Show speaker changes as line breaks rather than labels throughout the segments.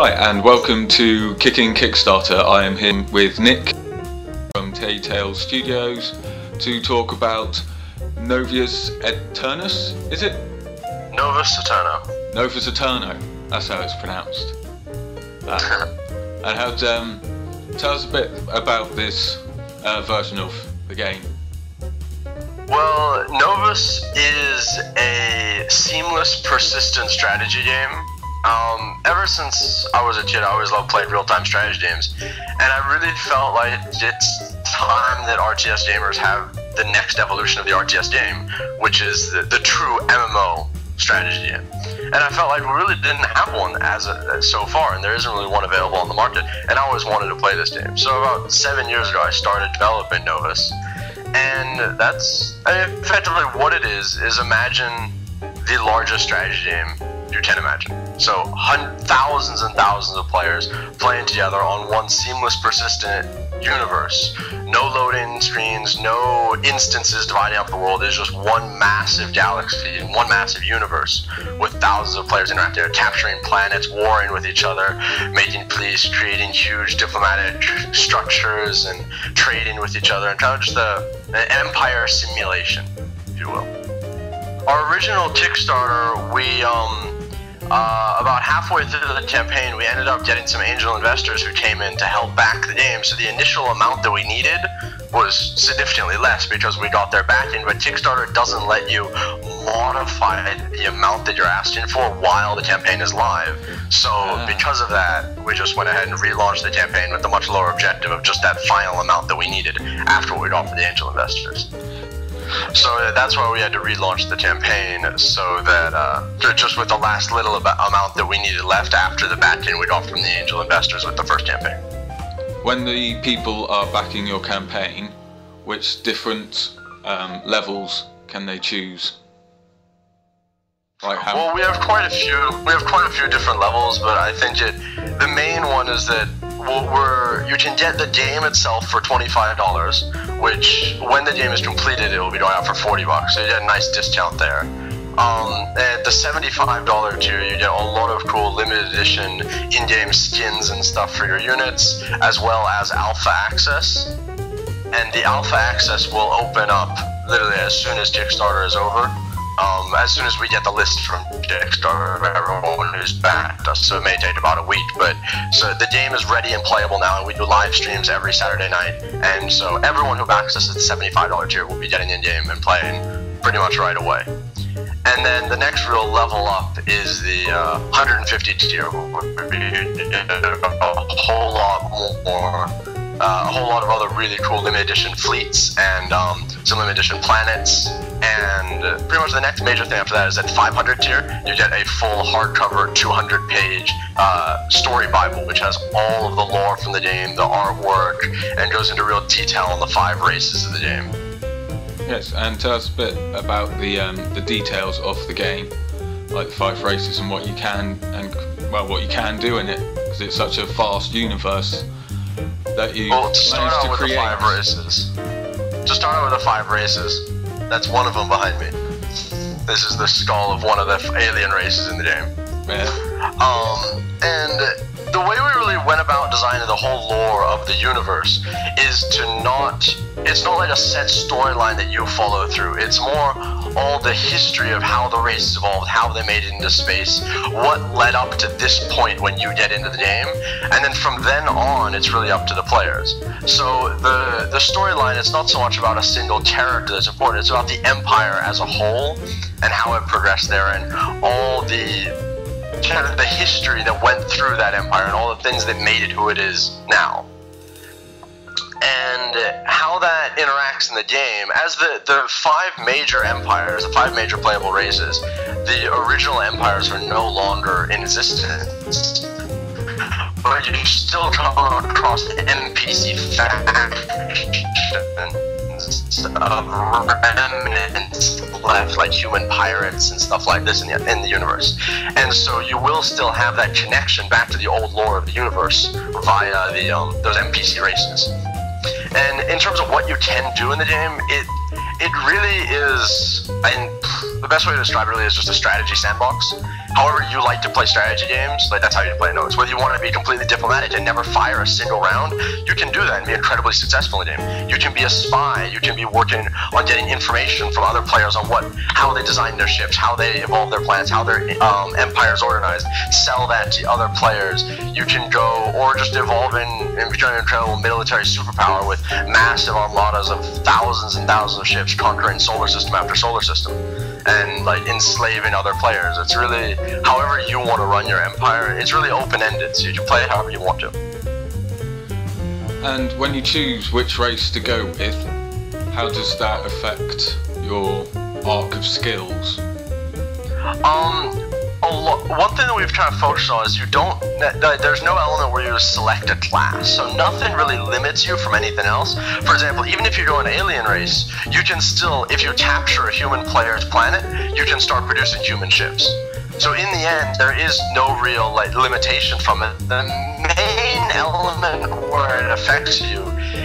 Hi, and welcome to Kicking Kickstarter. I am here with Nick from Tales Studios to talk about Novus AEternes, is it?
Novus AEternes.
Novus AEternes, that's how it's pronounced. And how tell us a bit about this version of the game.
Well, Novus is a seamless, persistent strategy game. Ever since I was a kid, I always loved playing real-time strategy games, and I really felt like it's time that RTS gamers have the next evolution of the RTS game, which is the true MMO strategy game. And I felt like we really didn't have one so far, and there isn't really one available on the market, and I always wanted to play this game. So about 7 years ago, I started developing Novus, and that's effectively what it is imagine the largest strategy game you can imagine. So thousands and thousands of players playing together on one seamless, persistent universe. No loading screens, no instances dividing up the world. It's just one massive galaxy, one massive universe with thousands of players interacting, capturing planets, warring with each other, making peace, creating huge diplomatic structures, and trading with each other, and kind of just an empire simulation, if you will. Our original Kickstarter, we about halfway through the campaign, we ended up getting some angel investors who came in to help back the game. So the initial amount that we needed was significantly less because we got their backing, but Kickstarter doesn't let you modify the amount that you're asking for while the campaign is live. So because of that, we just went ahead and relaunched the campaign with the much lower objective of just that final amount that we needed after we got from the angel investors. So that's why we had to relaunch the campaign, so that just with the last little amount that we needed left after the backing we got from the angel investors with the first campaign.
When the people are backing your campaign, which different levels can they choose? Like how? Well,
we have quite a few different levels, but I think the main one is that you can get the game itself for $25, which when the game is completed, it will be going out for $40, so you get a nice discount there. At the $75 tier, you get a lot of cool limited edition in-game skins and stuff for your units, as well as alpha access. And the alpha access will open up literally as soon as Kickstarter is over. As soon as we get the list from Kickstarter of everyone who's backed us, so it may take about a week, but so the game is ready and playable now, and we do live streams every Saturday night, and so everyone who backs us at the $75 tier will be getting in-game and playing pretty much right away. And then the next real level up is the $150 tier, where we a whole lot more, a whole lot of other really cool limited edition fleets and some limited edition planets. And pretty much the next major thing after that is at 500 tier, you get a full hardcover 200-page story bible, which has all of the lore from the game, the artwork, and goes into real detail on the 5 races of the game.
Yes, and tell us a bit about the details of the game, like the 5 races and what you can do in it, because it's such a vast universe that you managed to create.
To start out with the 5 races. That's one of them behind me. This is the skull of one of the alien races in the game.
Yeah.
And the way we really went about designing the whole lore of the universe is it's not like a set storyline that you follow through. It's more all the history of how the races evolved, how they made it into space, what led up to this point when you get into the game, and then from then on, it's really up to the players. So the storyline, it's not so much about a single character that's important, it's about the Empire as a whole, and how it progressed there, and all the kind of the history that went through that empire, and all the things that made it who it is now. And how that interacts in the game, as the 5 major empires, the 5 major playable races, the original empires are no longer in existence, but you still come across NPC factions of remnants left, like human pirates and stuff like this in the universe. And so you will still have that connection back to the old lore of the universe via those NPC races. And in terms of what you can do in the game, it really is, and the best way to describe it really is just a strategy sandbox. However you like to play strategy games, like that's how you play Novus. Whether you want to be completely diplomatic and never fire a single round, you can do that and be incredibly successful in the game. You can be a spy, you can be working on getting information from other players on how they design their ships, how they evolve their plans, how their empires organized, sell that to other players. You can go, or just evolve and become an incredible military superpower with massive armadas of thousands and thousands of ships conquering solar system after solar system and like enslaving other players. It's really, however you want to run your empire, it's really open-ended, so you can play it however you want to.
And when you choose which race to go with, how does that affect your arc of skills?
One thing that we've kind of focused on is there's no element where you select a class, so nothing really limits you from anything else. For example, even if you go an alien race, you can still, if you capture a human player's planet, you can start producing human ships. So in the end, there is no real limitation from it. The main element where it affects you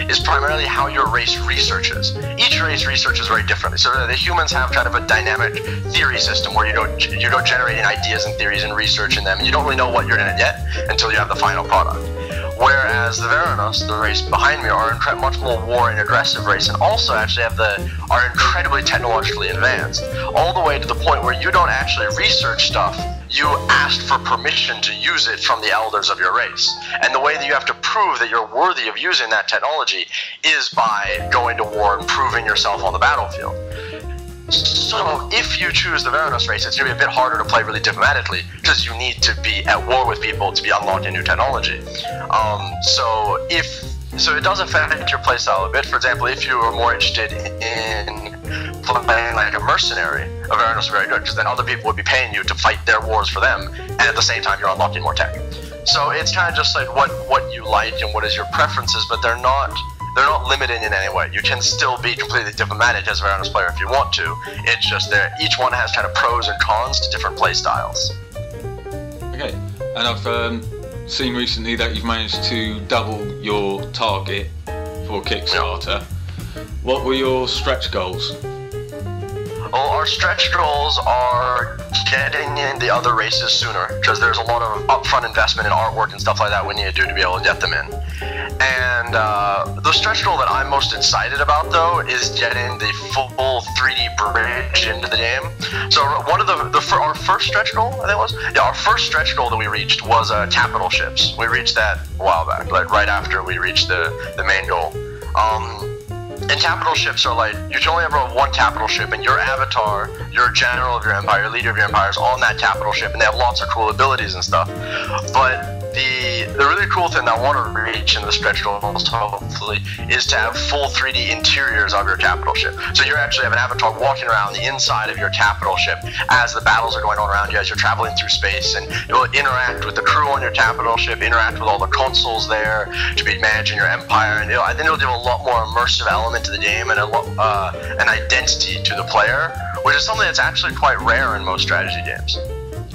is primarily how your race researches. Each race researches very differently. So the humans have kind of a dynamic theory system where you go generating ideas and theories and researching them. You don't really know what you're going to get until you have the final product. Whereas the Veranos, the race behind me, are a much more war and aggressive race, and also actually are incredibly technologically advanced, all the way to the point where you don't actually research stuff. You asked for permission to use it from the elders of your race. And the way that you have to prove that you're worthy of using that technology is by going to war and proving yourself on the battlefield. So if you choose the Veranos race, it's going to be a bit harder to play really diplomatically because you need to be at war with people to be unlocking new technology. So it does affect your playstyle a bit. For example, if you are more interested in playing like a mercenary, a Veranos is very good because then other people would be paying you to fight their wars for them, and at the same time you're unlocking more tech. So it's kind of just like what you like and what is your preferences, but they're not limited in any way. You can still be completely diplomatic as a Veranos player if you want to. It's just each one has kind of pros and cons to different play styles.
Okay, and I've seen recently that you've managed to double your target for Kickstarter. Yeah. What were your stretch goals?
Well, our stretch goals are getting in the other races sooner, because there's a lot of upfront investment in artwork and stuff like that we need to do to be able to get them in. And the stretch goal that I'm most excited about, though, is getting the full 3D bridge into the game. So one of our first stretch goal, I think it was? Yeah, our first stretch goal that we reached was capital ships. We reached that a while back, like right after we reached the main goal. And capital ships are like, you can only ever have one capital ship, and your avatar, your general of your empire, your leader of your empire is on that capital ship, and they have lots of cool abilities and stuff. But the really cool thing that I want to reach in the stretch goals, hopefully, is to have full 3D interiors of your capital ship. So you actually have an avatar walking around the inside of your capital ship as the battles are going on around you, as you're traveling through space, and you'll interact with the crew on your capital ship, interact with all the consuls there to be managing your empire, and I think it'll give a lot more immersive element to the game and an identity to the player, which is something that's actually quite rare in most strategy games.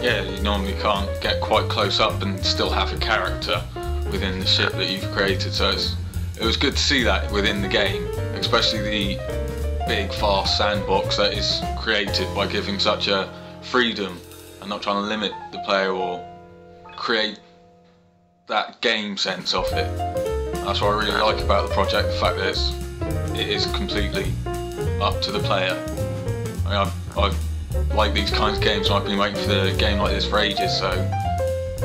Yeah, you normally can't get quite close up and still have a character within the ship that you've created, so it was good to see that within the game, especially the big, fast sandbox that is created by giving such a freedom and not trying to limit the player or create that game sense of it. That's what I really like about the project, the fact that it is completely up to the player. I mean, I've like these kinds of games, and I've been waiting for a game like this for ages, so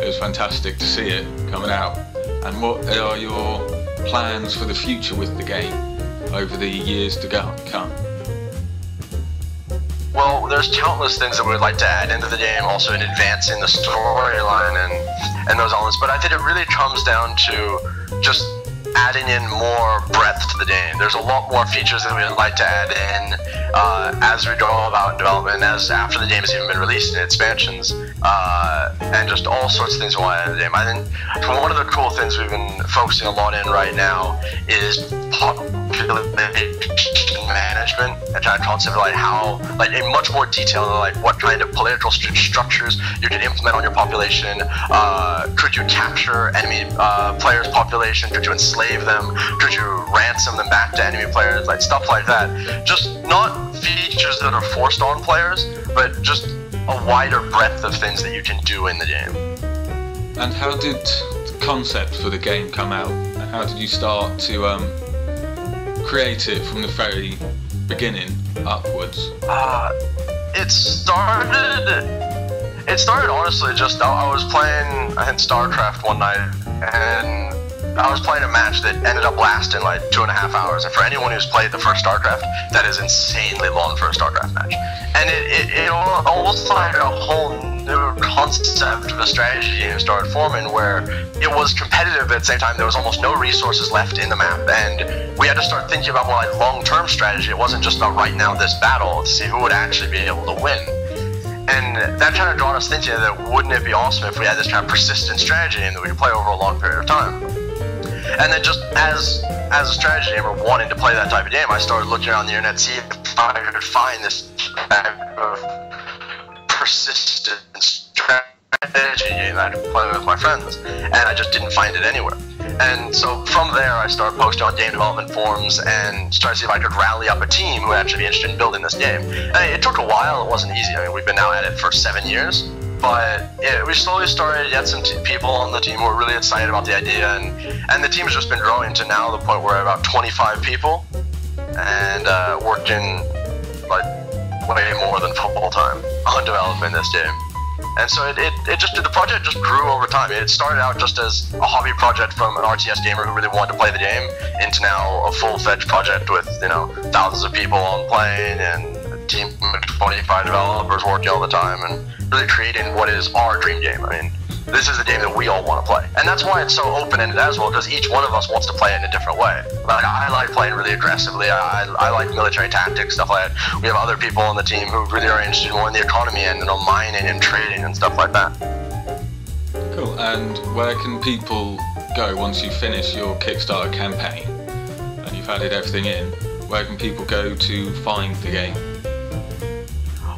it was fantastic to see it coming out. And what are your plans for the future with the game over the years to come?
Well, there's countless things that we would like to add into the game, also in advancing the storyline and those elements, but I think it really comes down to just adding in more breadth to the game. There's a lot more features that we would like to add in as we go about development, as after the game has even been released in expansions, and just all sorts of things we want to add to the game. I think one of the cool things we've been focusing a lot in right now is population management, and trying to concept like how, like in much more detail, like what kind of political structures you can implement on your population. Could you capture enemy players' population? Could you enslave them? Could you ransom them back to enemy players? Like stuff like that. Just not features that are forced on players, but just a wider breadth of things that you can do in the game.
And how did the concept for the game come out? How did you start to create it from the very beginning upwards?
It started honestly just, I was playing, I think, StarCraft one night, and I was playing a match that ended up lasting like 2.5 hours. And for anyone who's played the first StarCraft, that is insanely long for a StarCraft match. And it almost like a whole new concept of a strategy game started forming, where it was competitive, but at the same time there was almost no resources left in the map, and we had to start thinking about more like long-term strategy. It wasn't just about right now this battle to see who would actually be able to win. And that kind of got us thinking that wouldn't it be awesome if we had this kind of persistent strategy game that we could play over a long period of time. And then just as a strategy gamer wanting to play that type of game, I started looking around the internet to see if I could find this type of persistent strategy game that I could play with my friends, and I just didn't find it anywhere. And so from there, I started posting on game development forums and started to see if I could rally up a team who would actually be interested in building this game. And it took a while, it wasn't easy. I mean, we've been now at it for 7 years, but we slowly started to get some people on the team who were really excited about the idea, and the team's just been growing to now the point where we're about 25 people, and working like way more than full time on developing this game. And so the project just grew over time. It started out just as a hobby project from an RTS gamer who really wanted to play the game, into now a full-fledged project with, you know, thousands of people on playing and a team of 25 developers working all the time and really creating what is our dream game. I mean, this is the game that we all want to play. And that's why it's so open-ended as well, because each one of us wants to play it in a different way. Like, I like playing really aggressively. I like military tactics, stuff like that. We have other people on the team who really are interested more in the economy and, you know, mining and trading and stuff like that.
Cool. And where can people go once you finish your Kickstarter campaign and you've added everything in? Where can people go to find the game?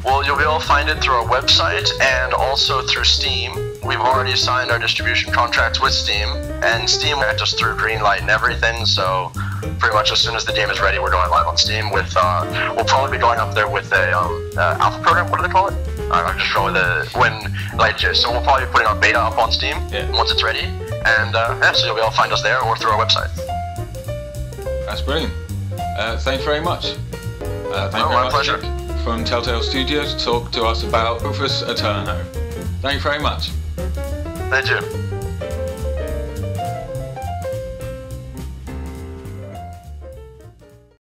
Well, you'll be able to find it through our website and also through Steam. We've already signed our distribution contracts with Steam, and Steam went just through green light and everything, so pretty much as soon as the game is ready, we're going live on Steam with, we'll probably be going up there with a alpha program, what do they call it? I'm just showing so we'll probably be putting our beta up on Steam once it's ready, and so you'll be able to find us there or through our website.
That's brilliant. Thanks very much.
My pleasure.
From Telltale Studios to talk to us about Novus AEternes. Thank you very much.
Thank you.